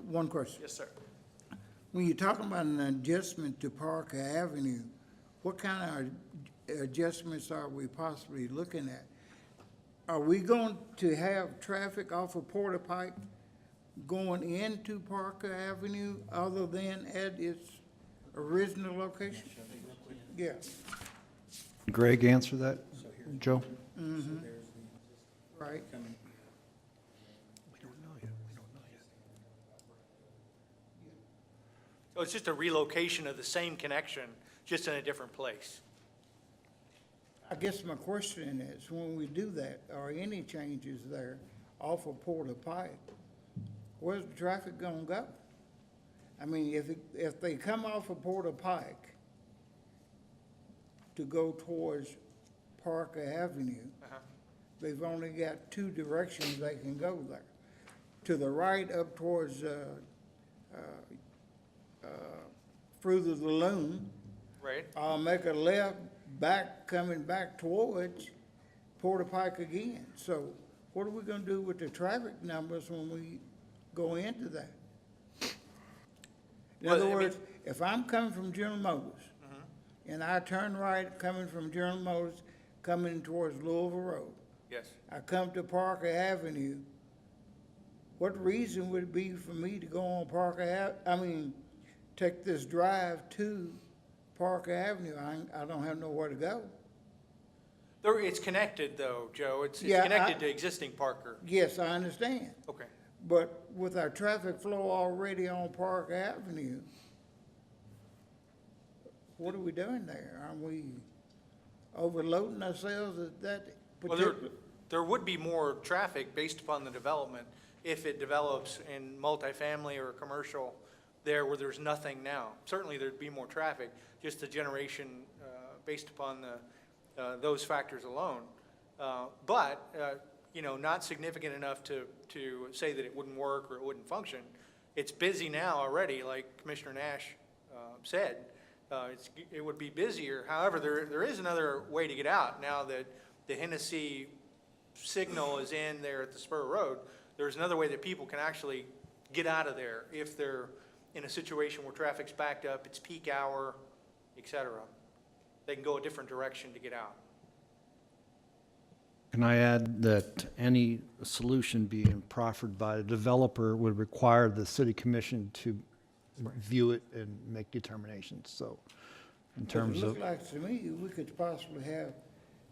One question. Yes, sir. When you're talking about an adjustment to Parker Avenue, what kind of adjustments are we possibly looking at? Are we going to have traffic off of Porter Pike going into Parker Avenue other than at its original location? Yeah. Greg, answer that, Joe? Right. So it's just a relocation of the same connection, just in a different place. I guess my question is, when we do that, are any changes there off of Porter Pike, where's the traffic gonna go? I mean, if they come off of Porter Pike to go towards Parker Avenue, they've only got two directions they can go there. To the right up towards, Fruit the Loom, Right? I'll make a left back, coming back towards Porter Pike again. So what are we gonna do with the traffic numbers when we go into that? In Well, other I mean- words, if I'm coming from General Motors, and I turn right coming from General Motors, coming towards Louisville Road, Yes. I come to Parker Avenue, what reason would it be for me to go on take this drive to Parker Avenue? I don't have nowhere to go. It's connected though, Joe. It's Yeah, connected to existing Parker. Yes, I understand. Okay. But with our traffic flow already on Park Avenue, what are we doing there? Are we overloading ourselves at that Well, particular? there would be more traffic based upon the development if it develops in multifamily or commercial there where there's nothing now. Certainly there'd be more traffic, just the generation based upon those factors alone. But not significant enough to say that it wouldn't work or it wouldn't function. It's busy now already, like Commissioner Nash said. It would be busier. However, there is another way to get out now that the Hennessy signal is in there at the spur road. There's another way that people can actually get out of there if they're in a situation where traffic's backed up, it's peak hour, et cetera. They can go a different direction to get out. Can I add that any solution being proffered by the developer would require the city commission to review it and make determinations, so in terms It of, looks like to me, we could possibly have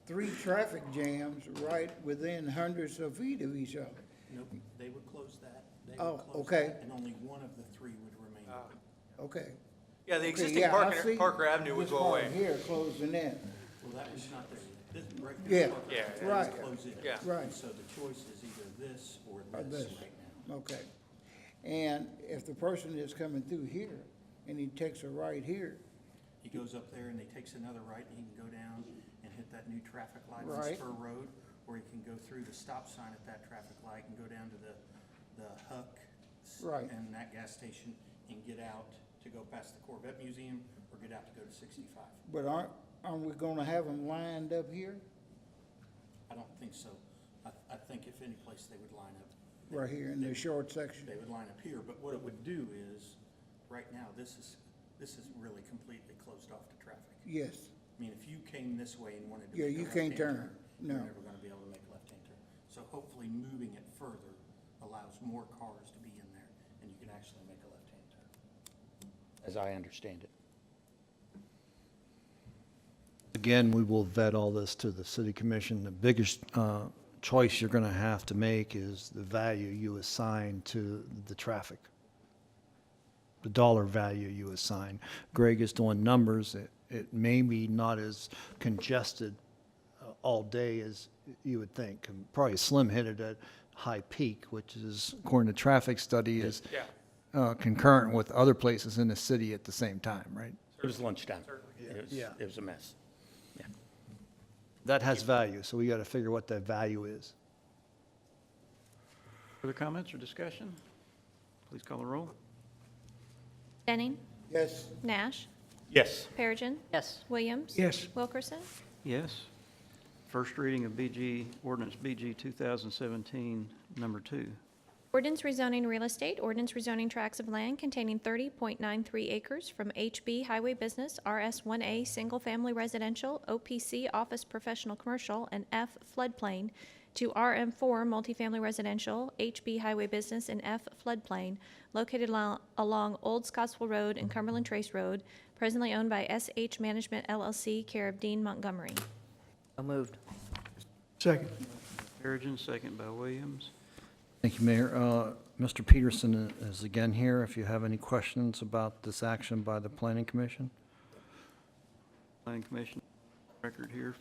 3 traffic jams right within hundreds of feet of each other. Nope, they would close that. They Oh, would close okay. that, and only one of the 3 would remain open. Okay. Yeah, the Okay, existing yeah, I see Parker Avenue would this go part away. here closing in. Well, that was not there. This, right Yeah, there. Parker yeah, Avenue right. would close in. Yeah. Right. So the choice is either this or Or this this. right now. Okay. And if the person is coming through here and he takes a right here, He goes up there and he takes another right, and he can go down and hit that new traffic light on Right. Spur Road, or he can go through the stop sign at that traffic light and go down to the Huck Right. and that gas station and get out to go past the Corvette Museum or get out to go to 65. but aren't we gonna have them lined up here? I don't think so. I think if any place they would line up. Right here in the short section? They would line up here, but what it would do is, right now, this is really completely closed off to traffic. Yes. I mean, if you came this way and wanted to Yeah, make a you can't left-hand turn. You're No. never gonna be able to make a left-hand turn. So hopefully moving it further allows more cars to be in there, and you can actually make a left-hand turn. As I understand it. again, we will vet all this to the city commission. The biggest choice you're going to have to make is the value you assign to the traffic, the dollar value you assign. Greg is doing numbers. It may be not as congested all day as you would think. And probably Slim hit it at high peak, which is, according to traffic study, is concurrent with other places in the city at the same time, right? It was lunchtime. Yeah. It was a mess. That has value, so we got to figure what that value is. Further comments or discussion? Please call the roll. Denning. Yes. Nash. Yes. Perigin. Yes. Williams. Yes. Wilkerson. Yes. First reading of BG, ordinance BG 2017, number 2. Ordinance rezoning real estate, ordinance rezoning tracts of land containing 30.93 acres from HB Highway Business, RS1A Single Family Residential, OPC Office Professional Commercial, and F Floodplain to RM4 Multifamily Residential, HB Highway Business, and F Floodplain, located along Old Scottsville Road and Cumberland Trace Road, presently owned by SH Management LLC, care of Dean Montgomery. So moved. Second. Perigin, second by Williams. Thank you, Mayor. Mr. Peterson is again here if you have any questions about this action by the Planning Commission. Planning Commission, record here.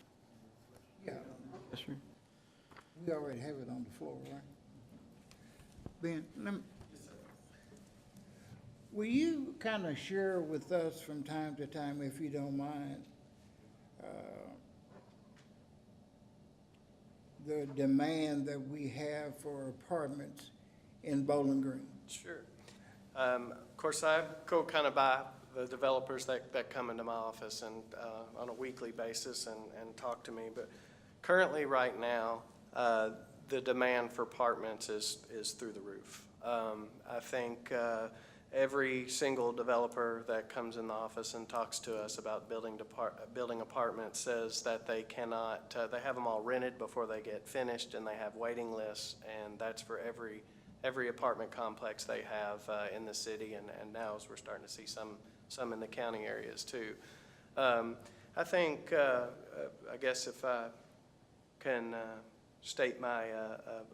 Yeah, Yes, sir. we already have it on the floor, right? Ben, will you kind of share with us from time to time, if you don't mind, the demand that we have for apartments in Bowling Green? Sure. Of course, I go kind of by the developers that come into my office and on a weekly basis and talk to me. But currently, right now, the demand for apartments is through the roof. I think every single developer that comes in the office and talks to us about building apartments says that they cannot, they have them all rented before they get finished, and they have waiting lists, and that's for every apartment complex they have in the city, and now as we're starting to see some in the county areas too. I think, I guess if I can state my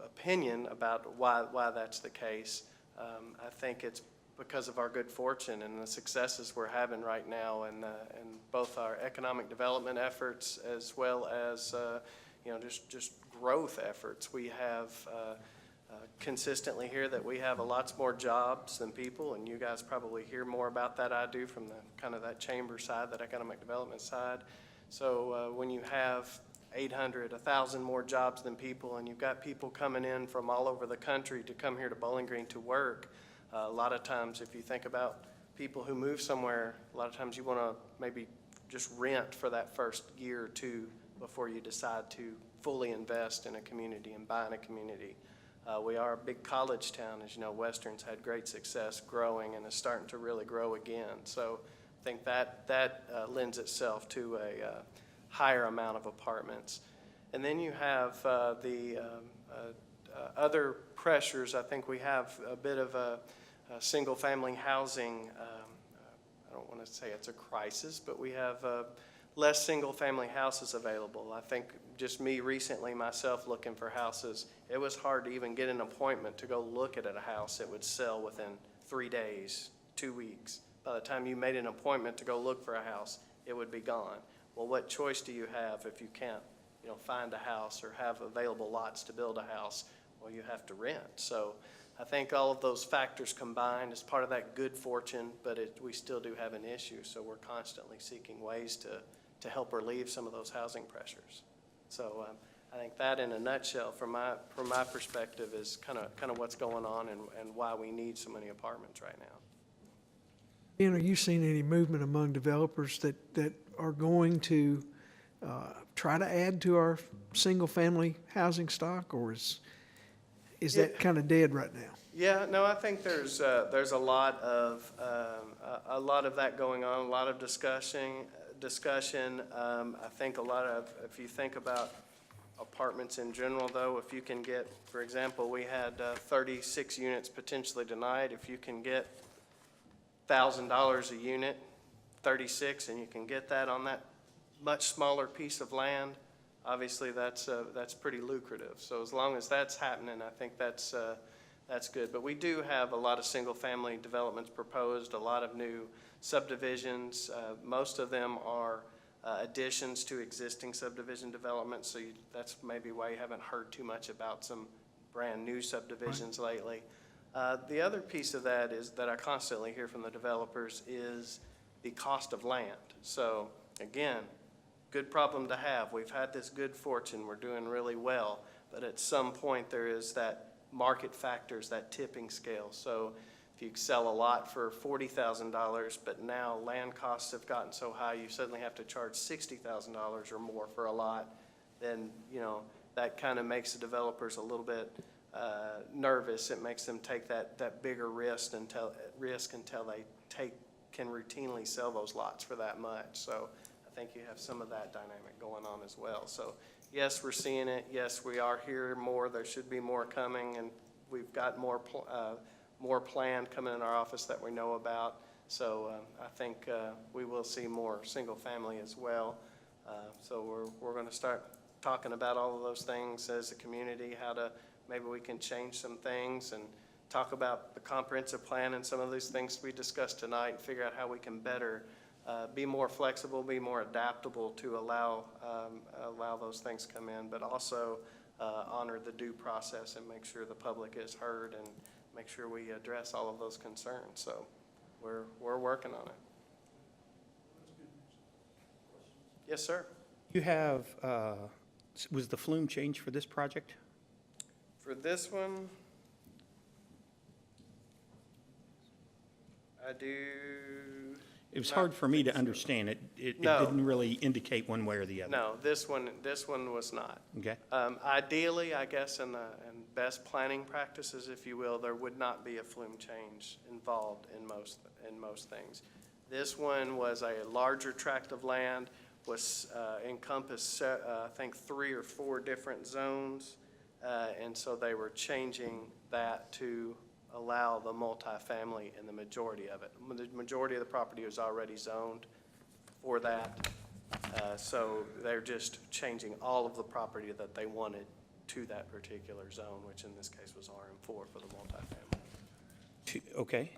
opinion about why that's the case, I think it's because of our good fortune and the successes we're having right now, and both our economic development efforts as well as just growth efforts. We have consistently hear that we have lots more jobs than people, and you guys probably hear more about that I do from the kind of that chamber side, that economic development side. So when you have 800, 1,000 more jobs than people, and you've got people coming in from all over the country to come here to Bowling Green to work, a lot of times, if you think about people who move somewhere, a lot of times you want to maybe just rent for that first year or two before you decide to fully invest in a community and buy in a community. We are a big college town. As you know, Western's had great success growing and is starting to really grow again. So I think that lends itself to a higher amount of apartments. And then you have the other pressures. I think we have a bit of a single-family housing, I don't want to say it's a crisis, but we have less single-family houses available. I think just me recently, myself, looking for houses, it was hard to even get an appointment to go look at a house that would sell within 3 days, 2 weeks. By the time you made an appointment to go look for a house, it would be gone. Well, what choice do you have if you can't, find a house or have available lots to build a house? Well, you have to rent. So I think all of those factors combined is part of that good fortune, but we still do have an issue. So we're constantly seeking ways to help relieve some of those housing pressures. So I think that, in a nutshell, from my perspective, is kind of what's going on and why we need so many apartments right now. Ben, are you seeing any movement among developers that are going to try to add to our single-family housing stock, or is that kind of dead right now? Yeah, no, I think there's a lot of that going on, a lot of discussion. I think if you think about apartments in general, though, if you can get, for example, we had 36 units potentially denied. If you can get $1,000 a unit, 36, and you can get that on that much smaller piece of land, obviously that's pretty lucrative. So as long as that's happening, I think that's good. But we do have a lot of single-family developments proposed, a lot of new subdivisions. Most of them are additions to existing subdivision developments, so that's maybe why you haven't heard too much about some brand-new subdivisions lately. The other piece of that is that I constantly hear from the developers is the cost of land. So again, good problem to have. We've had this good fortune. We're doing really well. But at some point, there is that market factors, that tipping scale. So if you sell a lot for $40,000, but now land costs have gotten so high, you suddenly have to charge $60,000 or more for a lot, then, that kind of makes the developers a little bit nervous. It makes them take that bigger risk until they can routinely sell those lots for that much. So I think you have some of that dynamic going on as well. So yes, we're seeing it. Yes, we are hearing more. There should be more coming, and we've got more planned coming in our office that we know about. So I think we will see more single family as well. So we're going to start talking about all of those things as a community, how to maybe we can change some things and talk about the comprehensive plan and some of these things we discussed tonight and figure out how we can better be more flexible, be more adaptable to allow those things come in, but also honor the due process and make sure the public is heard and make sure we address all of those concerns. So we're working on it. Yes, sir. You have, was the flume changed for this project? For this one, I do. It was hard for me to understand. It No. didn't really indicate one way or the other. No, this one was not. Okay. Ideally, I guess in best planning practices, if you will, there would not be a flume change involved in most things. This one was a larger tract of land, was encompassed, I think, 3 or 4 different zones, and so they were changing that to allow the multifamily in the majority of it. The majority of the property was already zoned for that, so they're just changing all of the property that they wanted to that particular zone, which in this case was RM4 for the multifamily. Okay.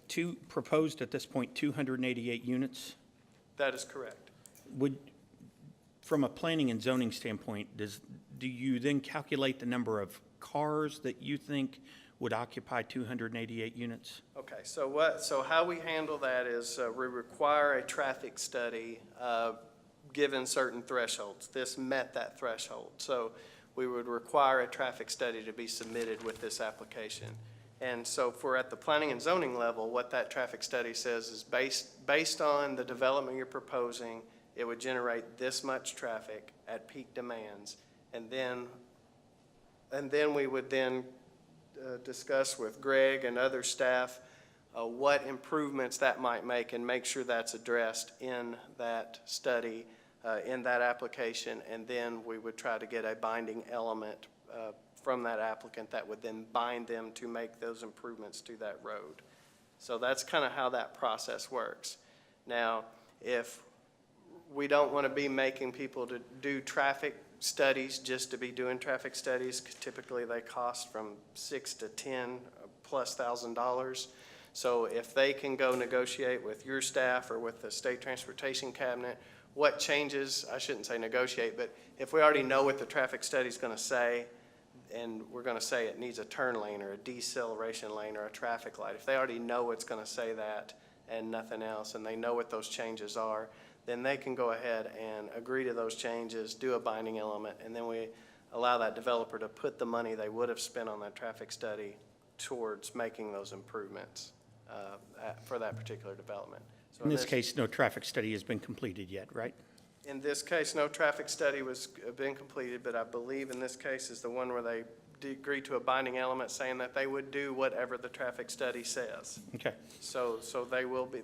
Proposed at this point 288 units. That is correct. From a planning and zoning standpoint, do you then calculate the number of cars that you think would occupy 288 units? Okay, so how we handle that is we require a traffic study given certain thresholds. This met that threshold. So we would require a traffic study to be submitted with this application. And so for at the planning and zoning level, what that traffic study says is based on the development you're proposing, it would generate this much traffic at peak demands. And then we would then discuss with Greg and other staff what improvements that might make and make sure that's addressed in that study. in that application, and then we would try to get a binding element from that applicant that would then bind them to make those improvements to that road. So that's kind of how that process works. Now, if we don't want to be making people to do traffic studies just to be doing traffic studies, typically they cost from $6,000 to $10,000+. So if they can go negotiate with your staff or with the State Transportation Cabinet, what changes, I shouldn't say negotiate, but if we already know what the traffic study is going to say, and we're going to say it needs a turn lane or a deceleration lane or a traffic light, if they already know it's going to say that and nothing else, and they know what those changes are, then they can go ahead and agree to those changes, do a binding element, and then we allow that developer to put the money they would have spent on that traffic study towards making those improvements for that particular development. So In this case, no traffic study has been completed yet, right? in this case, no traffic study was been completed, but I believe in this case is the one where they agreed to a binding element saying that they would do whatever the traffic study says. Okay. So they will be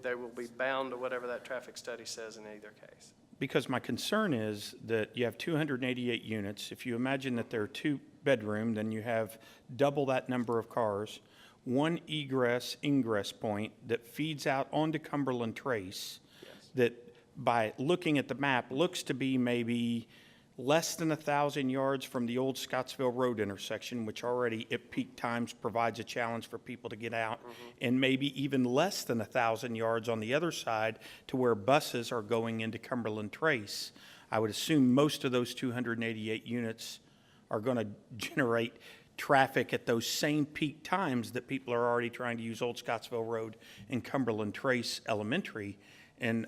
bound to whatever that traffic study says in either case. Because my concern is that you have 288 units. If you imagine that there are 2-bedroom, then you have double that number of cars, one egress/ingress point that feeds out onto Cumberland Trace. Yes. That by looking at the map looks to be maybe less than 1,000 yards from the old Scottsville Road intersection, which already at peak times provides a challenge for people to get out, and maybe even less than 1,000 yards on the other side to where buses are going into Cumberland Trace. I would assume most of those 288 units are going to generate traffic at those same peak times that people are already trying to use Old Scottsville Road and Cumberland Trace Elementary. And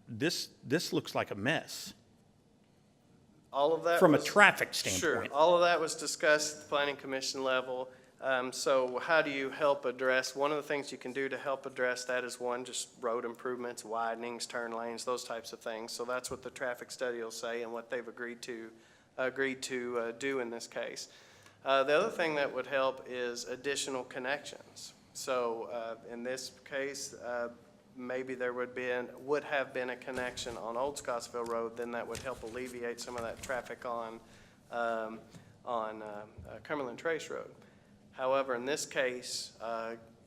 this looks like a mess. All of that From a was- traffic standpoint. Sure, all of that was discussed at the planning commission level. So how do you help address, one of the things you can do to help address that is one, just road improvements, widenings, turn lanes, those types of things. So that's what the traffic study will say and what they've agreed to do in this case. The other thing that would help is additional connections. So in this case, maybe there would have been a connection on Old Scottsville Road, then that would help alleviate some of that traffic on Cumberland Trace Road. However, in this case,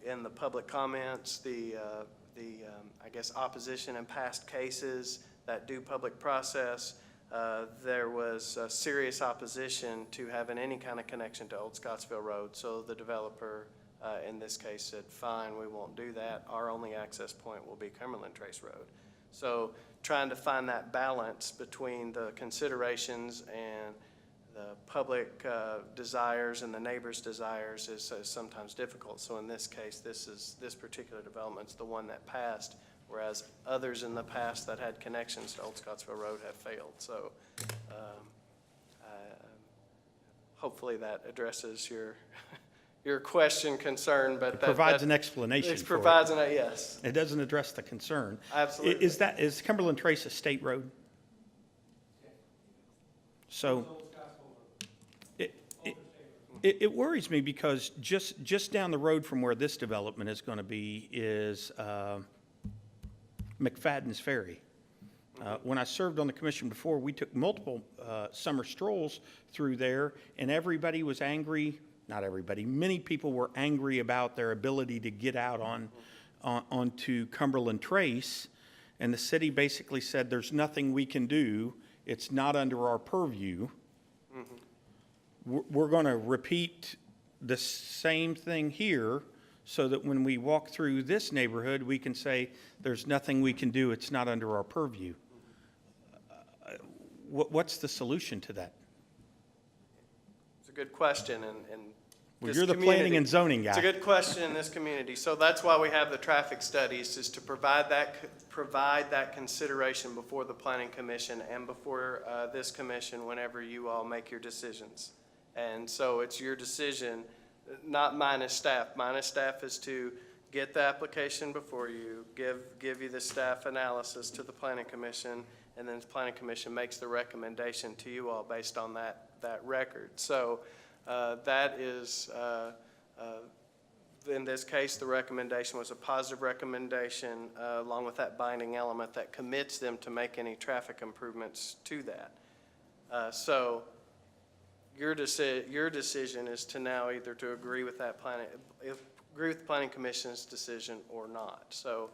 in the public comments, I guess opposition in past cases that do public process, there was serious opposition to having any kind of connection to Old Scottsville Road. So the developer in this case said, fine, we won't do that. Our only access point will be Cumberland Trace Road. So trying to find that balance between the considerations and the public desires and the neighbors' desires is sometimes difficult. So in this case, this particular development's the one that passed, whereas others in the past that had connections to Old Scottsville Road have failed. So hopefully that addresses your question, concern, but It provides an explanation It for provides it. yes. It doesn't address the concern. Absolutely. Is Cumberland Trace a state road? So it worries me because just down the road from where this development is going to be is McFadden's Ferry. When I served on the commission before, we took multiple summer strolls through there, and everybody was angry. Not everybody. Many people were angry about their ability to get out onto Cumberland Trace, and the city basically said, "There's nothing we can do. It's not under our purview." We're going to repeat the same thing here, so that when we walk through this neighborhood, we can say, "There's nothing we can do. It's not under our purview." What's the solution to that? It's a good question, and Well, this you're the planning community- and zoning guy. It's a good question in this community. So that's why we have the traffic studies, is to provide that consideration before the planning commission and before this commission whenever you all make your decisions. And so it's your decision, not mine as staff. Mine as staff is to get the application before you, give you the staff analysis to the planning commission, and then the planning commission makes the recommendation to you all based on that record. So that is in this case, the recommendation was a positive recommendation, along with that binding element that commits them to make any traffic improvements to that. So your decision is to now either to agree with that agree with the Planning Commission's decision or not. So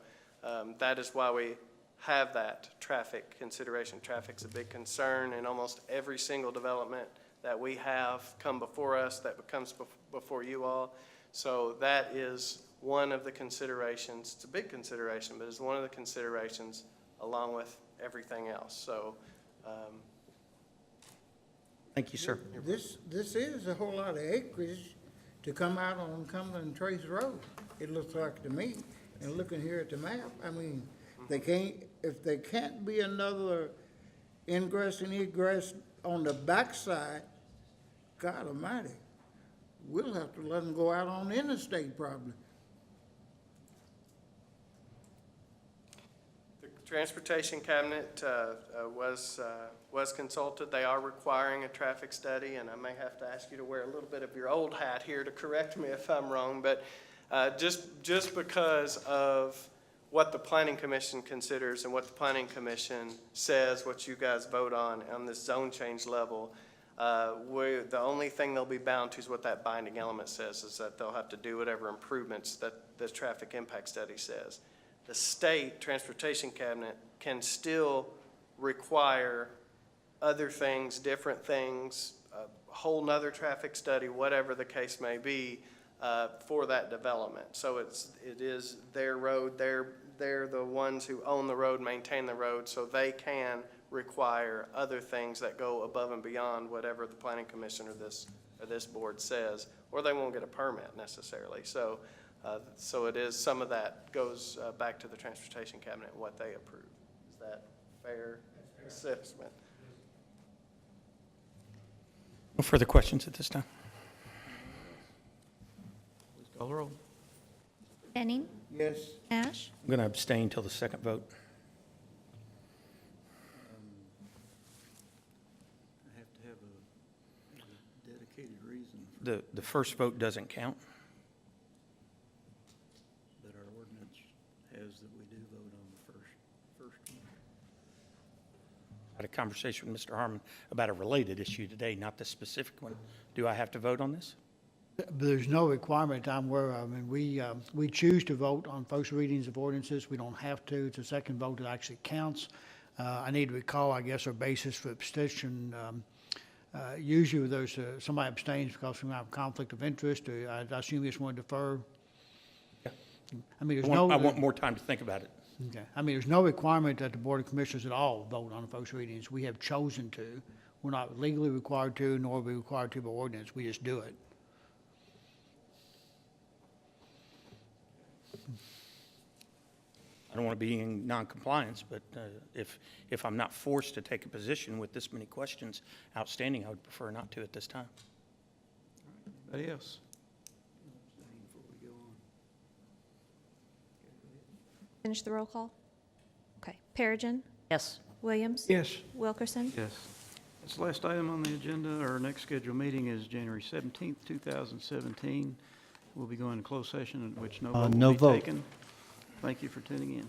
that is why we have that traffic consideration. Traffic's a big concern in almost every single development that we have come before us, that comes before you all. So that is one of the considerations. It's a big consideration, but it's one of the considerations along with everything else. So Thank you, sir. This is a whole lot of acreage to come out on Cumberland Trace Road, it looks like to me. And looking here at the map, I mean, if there can't be another ingress and egress on the backside, God almighty, we'll have to let them go out on the interstate probably. the Transportation Cabinet was consulted. They are requiring a traffic study, and I may have to ask you to wear a little bit of your old hat here to correct me if I'm wrong, but just because of what the Planning Commission considers and what the Planning Commission says, what you guys vote on this zone change level, the only thing they'll be bound to is what that binding element says, is that they'll have to do whatever improvements that the traffic impact study says. The state Transportation Cabinet can still require other things, different things, a whole nother traffic study, whatever the case may be, for that development. So it is their road, they're the ones who own the road, maintain the road, so they can require other things that go above and beyond whatever the Planning Commission or this board says, or they won't get a permit necessarily. So it is, some of that goes back to the Transportation Cabinet and what they approve. Is that fair assessment? No further questions at this time. Please call the roll. Denning. Yes. Nash. I'm going to abstain till the second vote. I have to have a dedicated reason The first vote doesn't count. that our ordinance has that we do vote on the first one. I had a conversation with Mr. Harmon about a related issue today, not the specific one. Do I have to vote on this? There's no requirement I'm aware of. I mean, we choose to vote on first readings of ordinances. We don't have to. It's a second vote that actually counts. I need to recall, I guess, our basis for abstention. Usually with those, somebody abstains because we have conflict of interest, or I assume you just want to defer. Yeah. I mean, I want more time to think about it. Okay. I mean, there's no requirement that the Board of Commissioners at all vote on the first readings. We have chosen to. We're not legally required to, nor are we required to by ordinance. We just do it. I don't want to be in noncompliance, but if I'm not forced to take a position with this many questions outstanding, I would prefer not to at this time. Anybody else? Finish the roll call. Okay. Perigin. Yes. Williams. Yes. Wilkerson. Yes. This last item on the agenda, our next scheduled meeting is January 17th, 2017. We'll be going to closed session in which no vote no will be vote. taken. Thank you for tuning in.